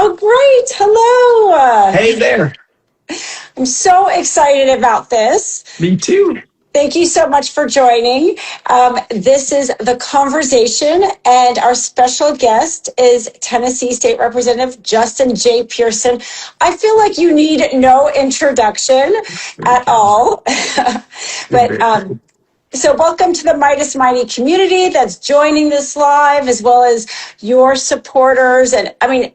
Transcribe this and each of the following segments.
Oh, great. Hello. Hey there. I'm so excited about this. Me too. Thank you so much for joining. This is The Conversation, and our special guest is Tennessee State Representative Justin J. Pearson. I feel like you need no introduction at all. So welcome to the Midas Mighty community that's joining this live, as well as your supporters. And I mean,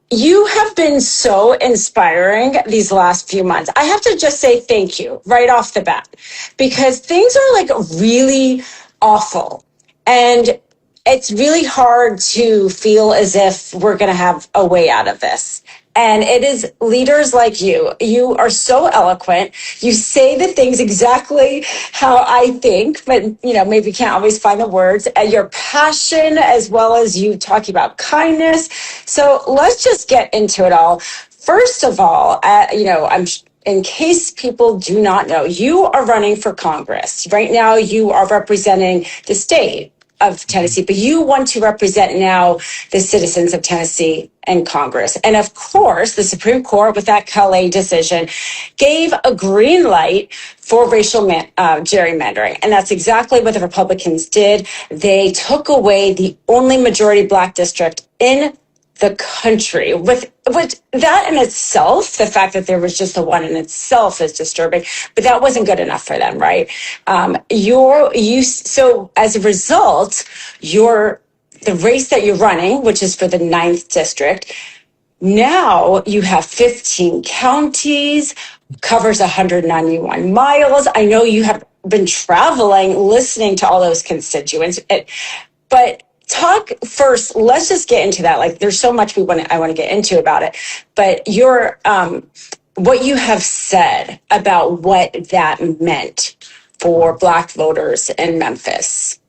you have been so inspiring these last few months. I have to just say thank you right off the bat, because things are like really awful. And it's really hard to feel as if we're going to have a way out of this. And it is leaders like you. You are so eloquent. You say the things exactly how I think, but maybe can't always find the words. And your passion, as well as you talking about kindness. So let's just get into it all. First of all, in case people do not know, you are running for Congress. Right now, you are representing the state of Tennessee, but you want to represent now the citizens of Tennessee in Congress. And of course, the Supreme Court, with that Calais decision, gave a green light for racial gerrymandering. And that's exactly what the Republicans did. They took away the only majority Black district in the country. With that in itself, the fact that there was just the one in itself is disturbing, but that wasn't good enough for them, right? So as a result, the race that you're running, which is for the 9th district, now you have 15 counties, covers 191 miles. I know you have been traveling, listening to all those constituents, but talk first. Let's just get into that. Like, there's so much I want to get into about it. But what you have said about what that meant for Black voters in Memphis.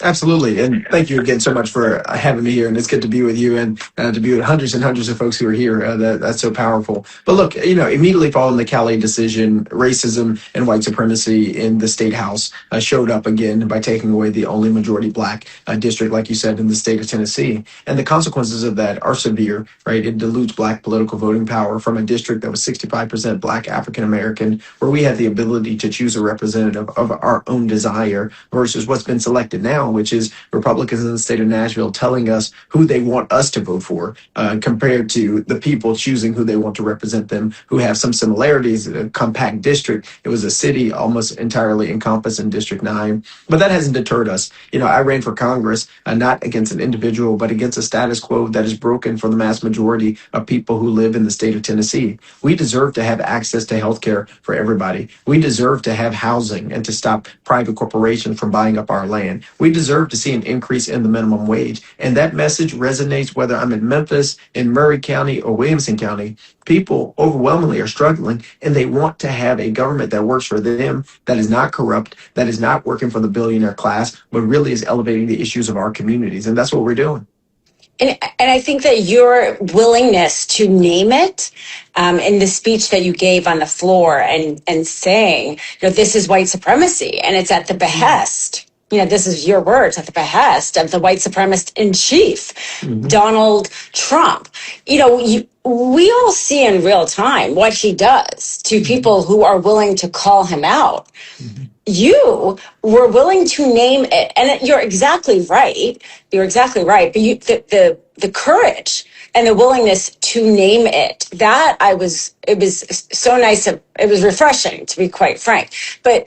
Absolutely. And thank you again so much for having me here. And it's good to be with you and to be with hundreds and hundreds of folks who are here. That's so powerful. But look, immediately following the Calais decision, racism and white supremacy in the state house showed up again by taking away the only majority Black district, like you said, in the state of Tennessee. And the consequences of that are severe, right? It dilutes Black political voting power from a district that was 65% Black African American, where we had the ability to choose a representative of our own desire versus what's been selected now, which is Republicans in the state of Nashville telling us who they want us to vote for, compared to the people choosing who they want to represent them, who have some similarities. A compact district, it was a city almost entirely encompassed in District 9. But that hasn't deterred us. I ran for Congress, not against an individual, but against a status quo that is broken for the mass majority of people who live in the state of Tennessee. We deserve to have access to health care for everybody. We deserve to have housing and to stop private corporations from buying up our land. We deserve to see an increase in the minimum wage. And that message resonates whether I'm in Memphis, in Murray County, or Williamson County. People overwhelmingly are struggling, and they want to have a government that works for them, that is not corrupt, that is not working for the billionaire class, but really is elevating the issues of our communities. And that's what we're doing. And I think that your willingness to name it in the speech that you gave on the floor and saying, this is white supremacy, and it's at the behest. This is your words, at the behest of the white supremacist in chief, Donald Trump. We all see in real time what he does to people who are willing to call him out. You were willing to name it, and you're exactly right. But the courage and the willingness to name it, it was so nice. It was refreshing, to be quite frank. But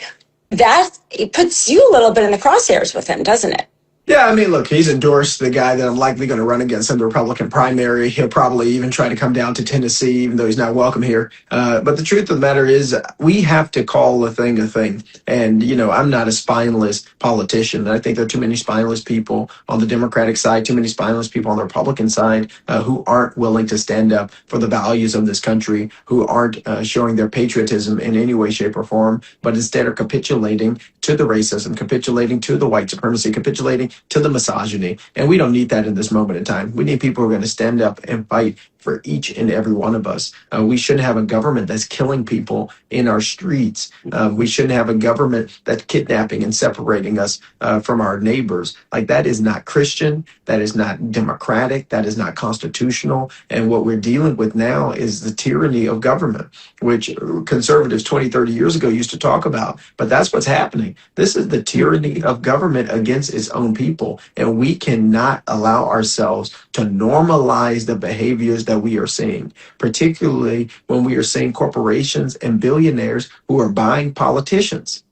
it puts you a little bit in the crosshairs with him, doesn't it? Yeah, I mean, look, he's endorsed the guy that I'm likely going to run against in the Republican primary. He'll probably even try to come down to Tennessee, even though he's not welcome here. But the truth of the matter is, we have to call a thing a thing. And, I'm not a spineless politician. I think there are too many spineless people on the Democratic side, too many spineless people on the Republican side who aren't willing to stand up for the values of this country, who aren't showing their patriotism in any way, shape, or form, but instead are capitulating to the racism, capitulating to the white supremacy, capitulating to the misogyny. And we don't need that in this moment in time. We need people who are going to stand up and fight for each and every one of us. We shouldn't have a government that's killing people in our streets. We shouldn't have a government that's kidnapping and separating us from our neighbors. Like, that is not Christian. That is not democratic. That is not constitutional. And what we're dealing with now is the tyranny of government, which conservatives 20, 30 years ago used to talk about. But that's what's happening. This is the tyranny of government against its own people. And we cannot allow ourselves to normalize the behaviors that we are seeing, particularly when we are seeing corporations and billionaires who are buying politicians.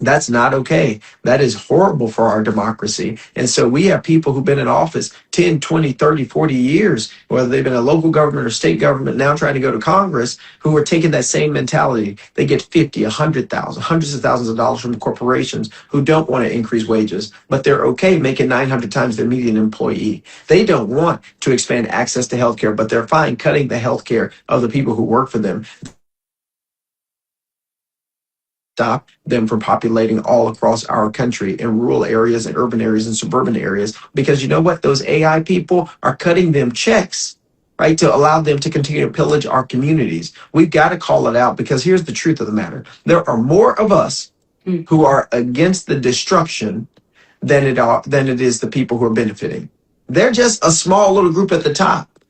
That's not okay. That is horrible for our democracy. And so we have people who've been in office 10, 20, 30, 40 years, whether they've been a local government or state government, now trying to go to Congress, who are taking that same mentality. They get 50, 100,000, hundreds of thousands of dollars from corporations who don't want to increase wages, but they're okay making 900 times their median employee. They don't want to expand access to healthcare, but they're fine cutting the healthcare of the people who work for them. Stop them from populating all across our country in rural areas and urban areas and suburban areas, because you know what? Those AI people are cutting them checks, right, to allow them to continue to pillage our communities. We've got to call it out, because here's the truth of the matter. There are more of us who are against the destruction than it is the people who are benefiting. They're just a small little group at the top.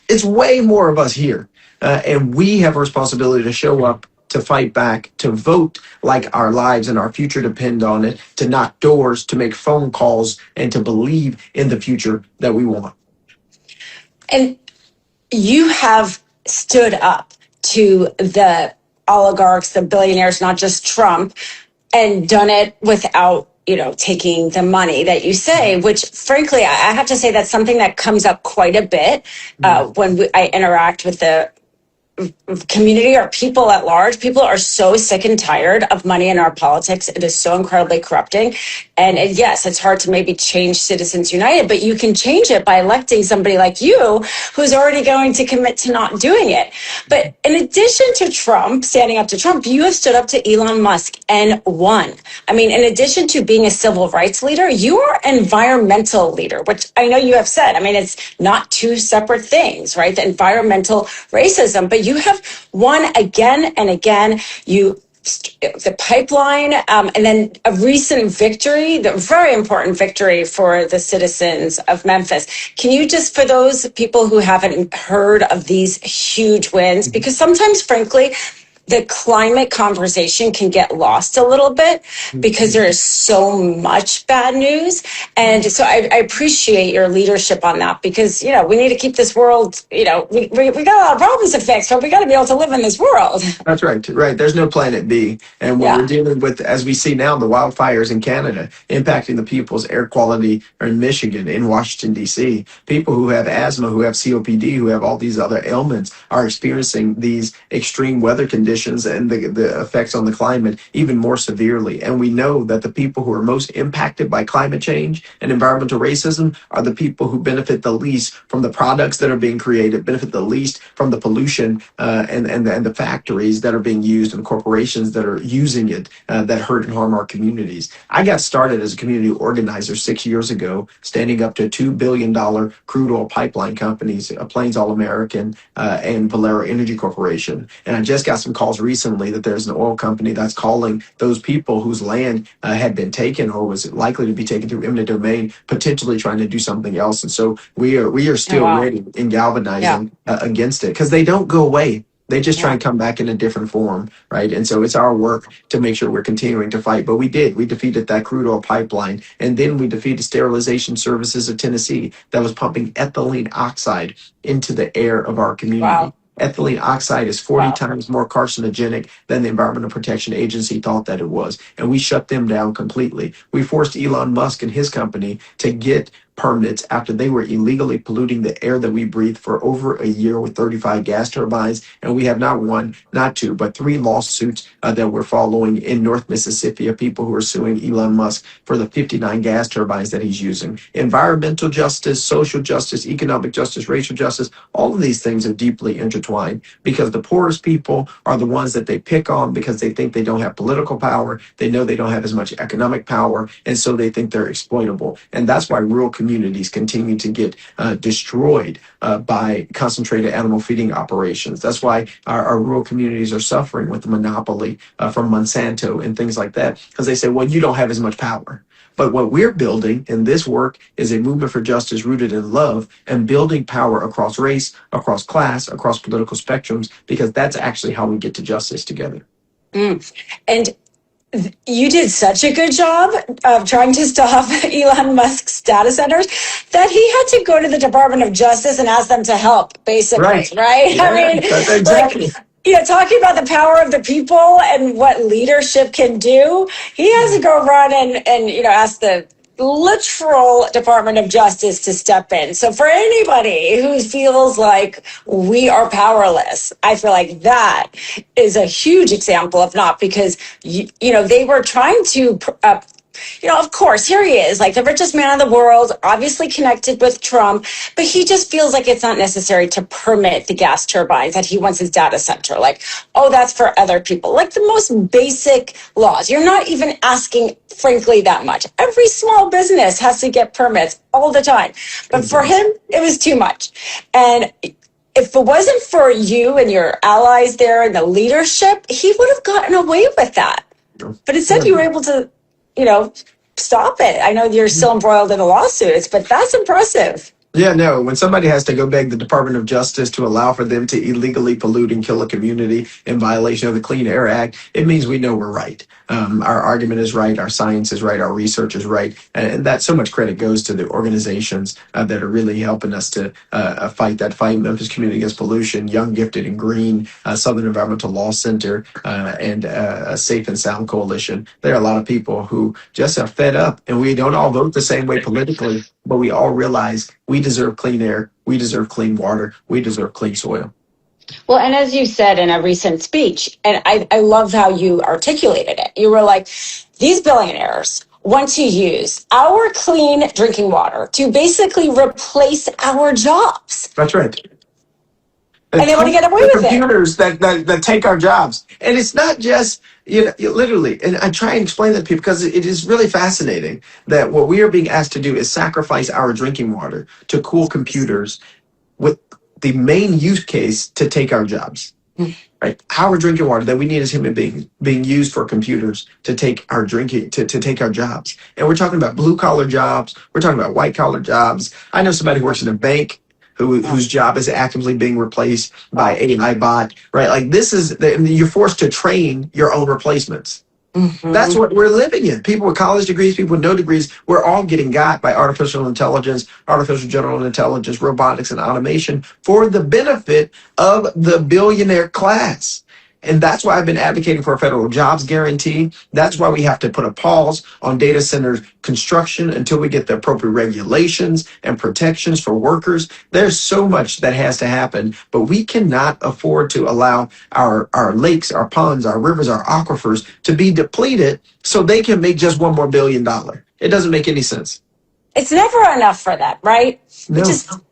It's way more of us here. And we have a responsibility to show up, to fight back, to vote like our lives and our future depend on it, to knock doors, to make phone calls, and to believe in the future that we want. And you have stood up to the oligarchs, the billionaires, not just Trump, and done it without, taking the money that you say, which frankly, I have to say that's something that comes up quite a bit when I interact with the community or people at large. People are so sick and tired of money in our politics. It is so incredibly corrupting. And yes, it's hard to maybe change Citizens United, but you can change it by electing somebody like you who's already going to commit to not doing it. But in addition to Trump, standing up to Trump, you have stood up to Elon Musk and won. I mean, in addition to being a civil rights leader, you are an environmental leader, which I know you have said. I mean, it's not two separate things, right? The environmental racism, but you have won again and again. The pipeline, and then a recent victory, the very important victory for the citizens of Memphis. Can you just, for those people who haven't heard of these huge wins, because sometimes, frankly, the climate conversation can get lost a little bit because there is so much bad news. And so I appreciate your leadership on that, because, we need to keep this world, we got a lot of problems to fix, but we got to be able to live in this world. That's right. Right. There's no planet B. And what we're dealing with, as we see now, the wildfires in Canada impacting the people's air quality in Michigan, in Washington, D.C. People who have asthma, who have COPD, who have all these other ailments are experiencing these extreme weather conditions and the effects on the climate even more severely. And we know that the people who are most impacted by climate change and environmental racism are the people who benefit the least from the products that are being created, benefit the least from the pollution and the factories that are being used and corporations that are using it that hurt and harm our communities. I got started as a community organizer 6 years ago, standing up to $2 billion crude oil pipeline companies, Plains All American and Valero Energy Corporation. And I just got some calls recently that there's an oil company that's calling those people whose land had been taken or was likely to be taken through eminent domain, potentially trying to do something else. And so we are still ready and galvanizing against it, because they don't go away. They just try and come back in a different form, right? And so it's our work to make sure we're continuing to fight. But we did. We defeated that crude oil pipeline. And then we defeated Sterilization Services of Tennessee that was pumping ethylene oxide into the air of our community. Wow. Ethylene oxide is 40 times more carcinogenic than the Environmental Protection Agency thought that it was. And we shut them down completely. We forced Elon Musk and his company to get permits after they were illegally polluting the air that we breathe for over a year with 35 gas turbines. And we have not one, not two, but three lawsuits that we're following in North Mississippi of people who are suing Elon Musk for the 59 gas turbines that he's using. Environmental justice, social justice, economic justice, racial justice, all of these things are deeply intertwined because the poorest people are the ones that they pick on because they think they don't have political power. They know they don't have as much economic power. And so they think they're exploitable. And that's why rural communities continue to get destroyed by concentrated animal feeding operations. That's why our rural communities are suffering with the monopoly from Monsanto and things like that, because they say, well, you don't have as much power. But what we're building in this work is a movement for justice rooted in love and building power across race, across class, across political spectrums, because that's actually how we get to justice together. And you did such a good job of trying to stop Elon Musk's data centers that he had to go to the Department of Justice and ask them to help, basically, right? Yeah, I mean, exactly. Talking about the power of the people and what leadership can do, he has to go run and ask the literal Department of Justice to step in. So for anybody who feels like we are powerless, I feel like that is a huge example of not, because they were trying to of course, here he is, like the richest man in the world, obviously connected with Trump, but he just feels like it's not necessary to permit the gas turbines that he wants his data center. Like, oh, that's for other people. Like the most basic laws. You're not even asking, frankly, that much. Every small business has to get permits all the time. But for him, it was too much. And if it wasn't for you and your allies there and the leadership, he would have gotten away with that. But instead, you were able to stop it. I know you're still embroiled in the lawsuits, but that's impressive. Yeah, no, when somebody has to go beg the Department of Justice to allow for them to illegally pollute and kill a community in violation of the Clean Air Act, it means we know we're right. Our argument is right, our science is right, our research is right, and that so much credit goes to the organizations that are really helping us to fight that fight. Memphis Community Against Pollution, Young, Gifted, and Green, Southern Environmental Law Center, and a Safe and Sound Coalition. There are a lot of people who just are fed up, and we don't all vote the same way politically, but we all realize we deserve clean air, we deserve clean water, we deserve clean soil. Well, and as you said in a recent speech, and I love how you articulated it, you were like, these billionaires want to use our clean drinking water to basically replace our jobs. That's right. And they want to get away with it. Computers that take our jobs. And it's not just, literally, and I try and explain that to people because it is really fascinating that what we are being asked to do is sacrifice our drinking water to cool computers with the main use case to take our jobs. Right? Our drinking water that we need as human beings being used for computers to take our drinking, to take our jobs. And we're talking about blue collar jobs. We're talking about white collar jobs. I know somebody who works in a bank whose job is actively being replaced by AI bot, right? Like you're forced to train your own replacements. That's what we're living in. People with college degrees, people with no degrees, we're all getting got by artificial intelligence, artificial general intelligence, robotics, and automation for the benefit of the billionaire class. And that's why I've been advocating for a federal jobs guarantee. That's why we have to put a pause on data center construction until we get the appropriate regulations and protections for workers. There's so much that has to happen, but we cannot afford to allow our lakes, our ponds, our rivers, our aquifers to be depleted so they can make just $1 more billion. It doesn't make any sense. It's never enough for that, right? No.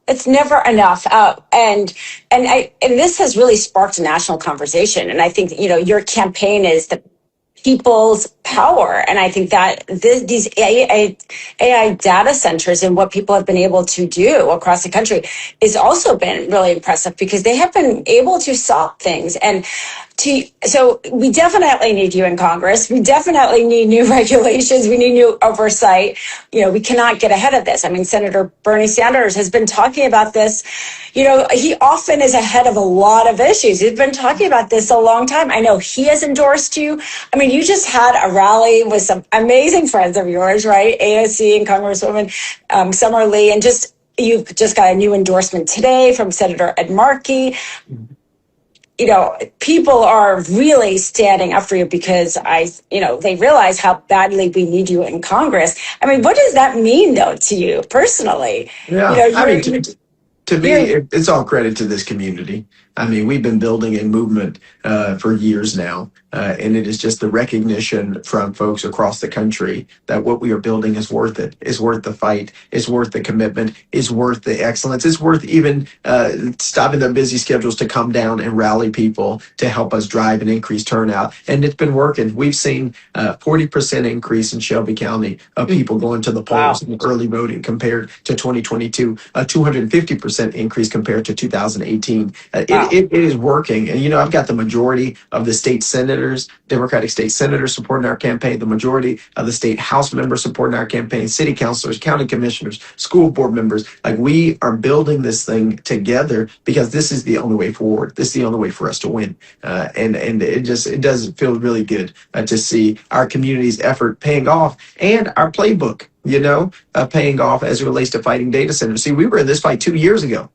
It's never enough. And this has really sparked a national conversation. And I think, your campaign is the people's power. And I think that these AI data centers and what people have been able to do across the country has also been really impressive because they have been able to solve things. And so we definitely need you in Congress. We definitely need new regulations. We need new oversight. We cannot get ahead of this. I mean, Senator Bernie Sanders has been talking about this. He often is ahead of a lot of issues. He's been talking about this a long time. I know he has endorsed you. I mean, you just had a rally with some amazing friends of yours, right? AOC and Congresswoman Summer Lee, and you've just got a new endorsement today from Senator Ed Markey. people are really standing up for you because they realize how badly we need you in Congress. I mean, what does that mean though to you personally? Yeah, I mean, to me, You're it's all credit to this community. I mean, we've been building a movement for years now, and it is just the recognition from folks across the country that what we are building is worth it. It's worth the fight. It's worth the commitment. It's worth the excellence. It's worth even stopping their busy schedules to come down and rally people to help us drive an increased turnout. And it's been working. We've seen 40% increase in Shelby County of people going to the polls in early voting compared to 2022, a 250% increase compared to 2018. It is working. And, I've got the majority of the state senators, Democratic state senators supporting our campaign, the majority of the state House members supporting our campaign, city councilors, county commissioners, school board members. Like, we are building this thing together because this is the only way forward. This is the only way for us to win. And it does feel really good to see our community's effort paying off and our playbook, paying off as it relates to fighting data centers. See, we were in this fight 2 years ago,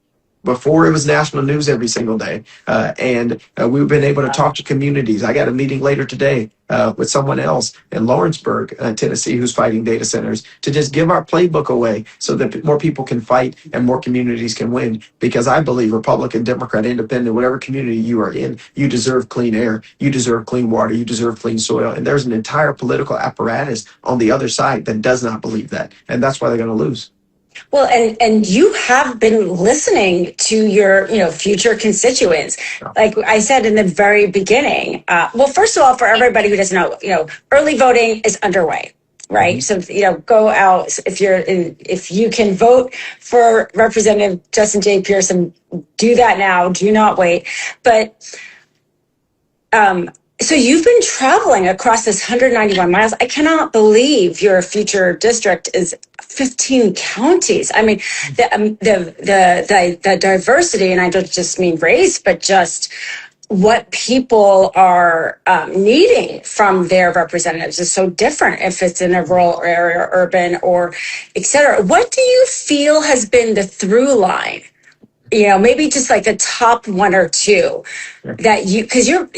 before it was national news every single day. And we've been able to talk to communities. I got a meeting later today with someone else in Lawrenceburg, Tennessee, who's fighting data centers, to just give our playbook away so that more people can fight and more communities can win. Because I believe Republican, Democrat, Independent, whatever community you are in, you deserve clean air, you deserve clean water, you deserve clean soil. And there's an entire political apparatus on the other side that does not believe that. And that's why they're going to lose. Well, and you have been listening to your, future constituents. Like I said in the very beginning. Well, first of all, for everybody who doesn't know, early voting is underway, right? Mm-hmm. So, go out if you can vote for Representative Justin J. Pearson, do that now. Do not wait. But so you've been traveling across this 191 miles. I cannot believe your future district is 15 counties. I mean, the diversity, and I don't just mean race, but just what people are needing from their representatives is so different if it's in a rural area, urban, or et cetera. What do you feel has been the through line? Maybe just like the top one or two that because you're,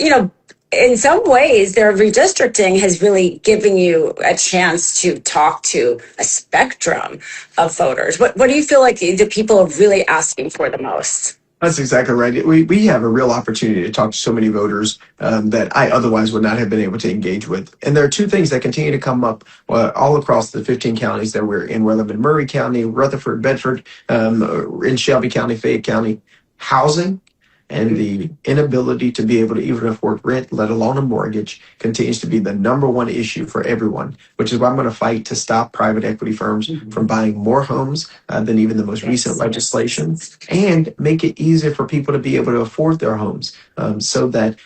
in some ways, their redistricting has really given you a chance to talk to a spectrum of voters. What do you feel like the people are really asking for the most? That's exactly right. We have a real opportunity to talk to so many voters that I otherwise would not have been able to engage with. And there are two things that continue to come up all across the 15 counties that we're in. We live in Murray County, Rutherford, Bedford, in Shelby County, Fayette County. Housing and the inability to be able to even afford rent, let alone a mortgage, continues to be the number one issue for everyone, which is why I'm going to fight to stop private equity firms from buying more homes than even the most recent legislation, and make it easier for people to be able to afford their homes so that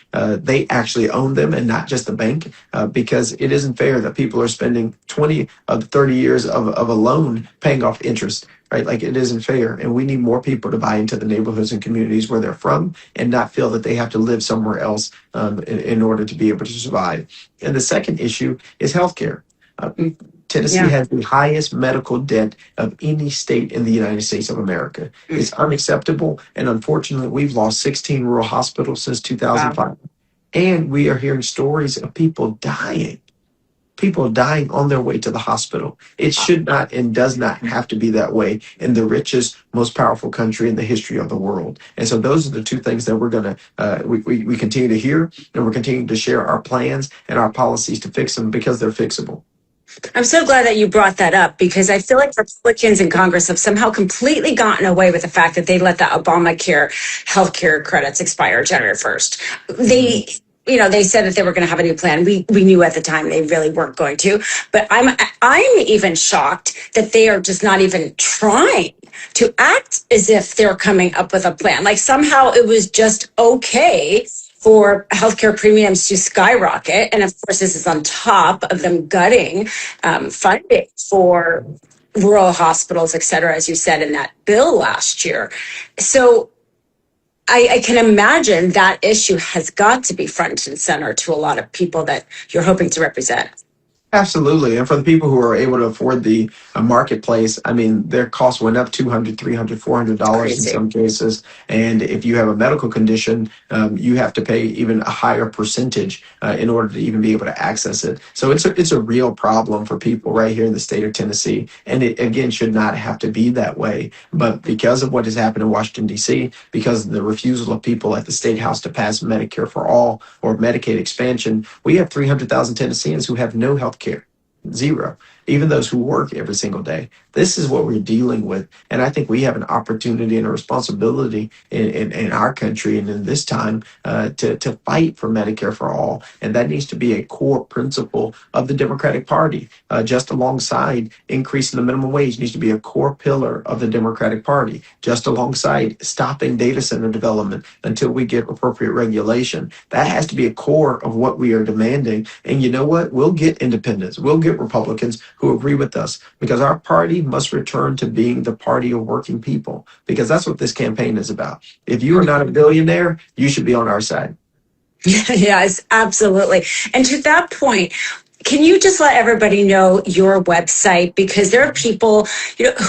they actually own them and not just the bank, because it isn't fair that people are spending 20 of 30 years of a loan paying off interest. Right? Like, it isn't fair. And we need more people to buy into the neighborhoods and communities where they're from and not feel that they have to live somewhere else in order to be able to survive. And the second issue is healthcare. Tennessee has the highest medical debt of any state in the United States of America. It's unacceptable. And unfortunately, we've lost 16 rural hospitals since 2005. Wow. And we are hearing stories of people dying on their way to the hospital. It should not and does not have to be that way in the richest, most powerful country in the history of the world. And so those are the two things that we're going to, we continue to hear, and we're continuing to share our plans and our policies to fix them because they're fixable. I'm so glad that you brought that up, because I feel like Republicans in Congress have somehow completely gotten away with the fact that they let the Obamacare healthcare credits expire January 1st. They said that they were going to have a new plan. We knew at the time they really weren't going to. But I'm even shocked that they are just not even trying to act as if they're coming up with a plan. Like, somehow it was just okay for healthcare premiums to skyrocket. And of course, this is on top of them gutting funding for rural hospitals, et cetera, as you said in that bill last year. So I can imagine that issue has got to be front and center to a lot of people that you're hoping to represent. Absolutely. And for the people who are able to afford the marketplace, I mean, their costs went up $200, $300, $400 in Crazy. some cases. And if you have a medical condition, you have to pay even a higher percentage in order to even be able to access it. So it's a real problem for people right here in the state of Tennessee. And it, again, should not have to be that way. But because of what has happened in Washington, D.C., because of the refusal of people at the State House to pass Medicare for all or Medicaid expansion, we have 300,000 Tennesseans who have no health care. Zero. Even those who work every single day. This is what we're dealing with. And I think we have an opportunity and a responsibility in our country and in this time to fight for Medicare for all. And that needs to be a core principle of the Democratic Party. Just alongside increasing the minimum wage needs to be a core pillar of the Democratic Party. Just alongside stopping data center development until we get appropriate regulation. That has to be a core of what we are demanding. And you know what? We'll get independents. We'll get Republicans who agree with us because our party must return to being the party of working people because that's what this campaign is about. If you are not a billionaire, you should be on our side. Yes, absolutely. And to that point, can you just let everybody know your website? Because there are people,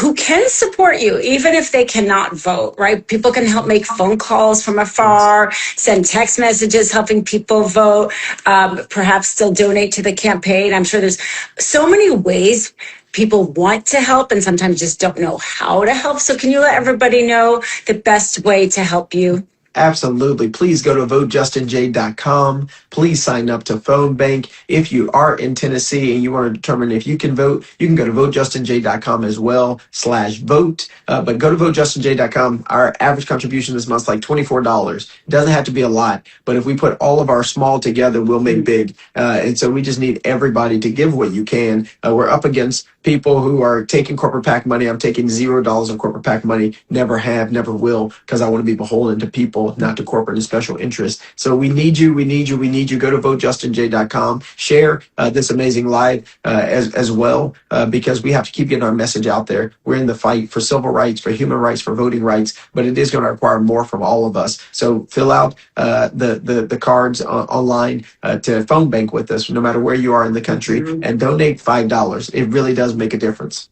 who can support you, even if they cannot vote, right? People can help make phone calls from afar, send text messages helping people vote, perhaps still donate to the campaign. I'm sure there's so many ways people want to help and sometimes just don't know how to help. So can you let everybody know the best way to help you? Absolutely. Please go to votejustinj.com. Please sign up to Phone Bank. If you are in Tennessee and you want to determine if you can vote, you can go to votejustinj.com as well /vote. But go to votejustinj.com. Our average contribution this month is like $24. It doesn't have to be a lot, but if we put all of our small together, we'll make big. And so we just need everybody to give what you can. We're up against people who are taking corporate PAC money. I'm taking $0 of corporate PAC money. Never have, never will, because I want to be beholden to people, not to corporate and special interests. So we need you. We need you. We need you. Go to votejustinj.com. Share this amazing live as well, because we have to keep getting our message out there. We're in the fight for civil rights, for human rights, for voting rights, but it is going to require more from all of us. So fill out the cards online to phone bank with us, no matter where you are in the country, and donate $5. It really does make a difference.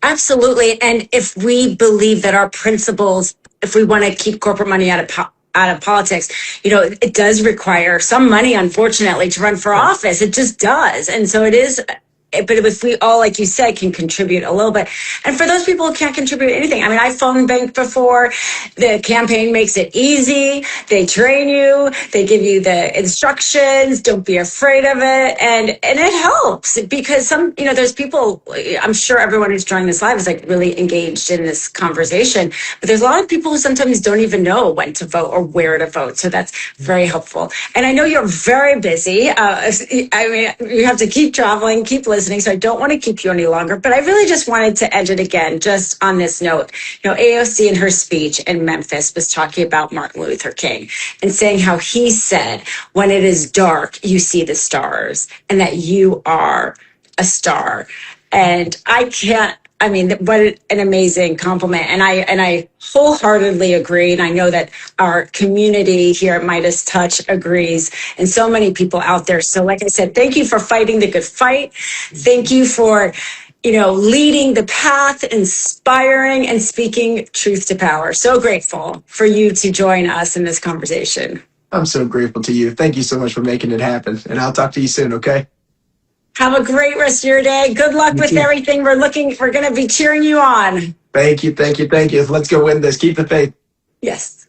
Absolutely. And if we believe that our principles, if we want to keep corporate money out of politics, it does require some money, unfortunately, to run for office. It just does. And so it is. But if we all, like you said, can contribute a little bit. And for those people who can't contribute anything, I mean, I phone banked before. The campaign makes it easy. They train you. They give you the instructions. Don't be afraid of it. And it helps because there's people, I'm sure everyone who's joining this live is like really engaged in this conversation. But there's a lot of people who sometimes don't even know when to vote or where to vote. So that's very helpful. And I know you're very busy. You have to keep traveling, keep listening. So I don't want to keep you any longer, but I really just wanted to end it again, just on this note. AOC in her speech in Memphis was talking about Martin Luther King and saying how he said, when it is dark, you see the stars, and that you are a star. And what an amazing compliment. And I wholeheartedly agree. And I know that our community here at Midas Touch agrees, and so many people out there. So like I said, thank you for fighting the good fight. Thank you for, leading the path, inspiring, and speaking truth to power. So grateful for you to join us in this conversation. I'm so grateful to you. Thank you so much for making it happen. And I'll talk to you soon, okay? Have a great rest of your day. Good luck with everything. We're going to be cheering you on. Thank you. Let's go win this. Keep the faith. Yes.